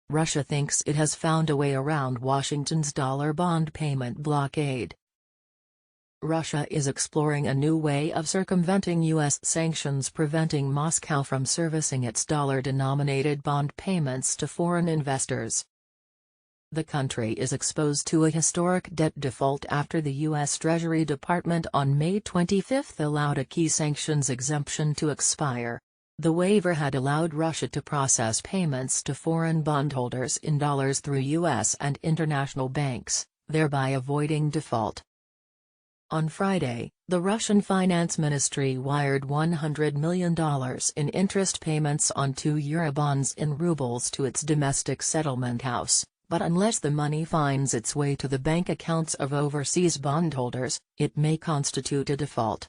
Russia thinks it has found a way around Washington's dollar bond payment blockade. Russia is exploring a new way of circumventing U.S. sanctions preventing Moscow from servicing its dollar-denominated bond payments to foreign investors. The country is exposed to a historic debt default after the U.S. Treasury Department on May 25 allowed a key sanctions exemption to expire. The waiver had allowed Russia to process payments to foreign bondholders in dollars through U.S. and international banks, thereby avoiding default. On Friday, the Russian Finance Ministry wired $100 million in interest payments on 2 Eurobonds in rubles to its domestic settlement house, but unless the money finds its way to the bank accounts of overseas bondholders, it may constitute a default.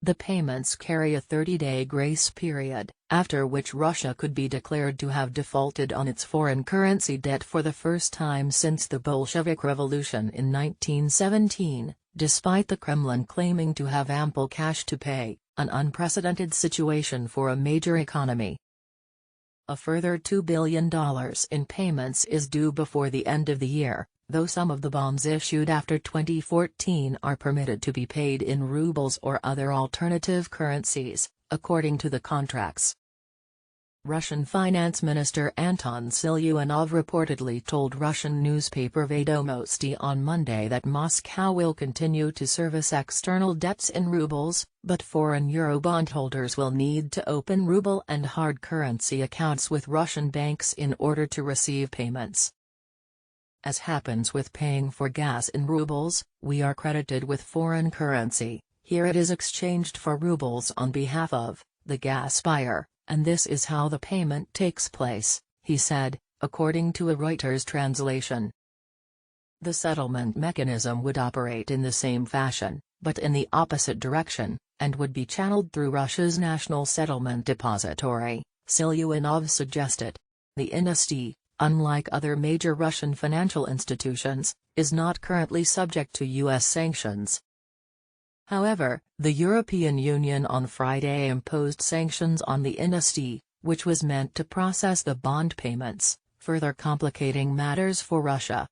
The payments carry a 30-day grace period, after which Russia could be declared to have defaulted on its foreign currency debt for the first time since the Bolshevik Revolution in 1917, despite the Kremlin claiming to have ample cash to pay, an unprecedented situation for a major economy. A further $2 billion in payments is due before the end of the year, though some of the bonds issued after 2014 are permitted to be paid in rubles or other alternative currencies, according to the contracts. Russian Finance Minister Anton Siluanov reportedly told Russian newspaper Vedomosti on Monday that Moscow will continue to service external debts in rubles, but foreign euro bondholders will need to open ruble and hard currency accounts with Russian banks in order to receive payments. As happens with paying for gas in rubles, we are credited with foreign currency. Here it is exchanged for rubles on behalf of the gas buyer, and this is how the payment takes place, he said, according to a Reuters translation. The settlement mechanism would operate in the same fashion, but in the opposite direction, and would be channeled through Russia's National Settlement Depository, Siluanov suggested. The INST, unlike other major Russian financial institutions, is not currently subject to U.S. sanctions. However, the European Union on Friday imposed sanctions on the INST, which was meant to process the bond payments, further complicating matters for Russia.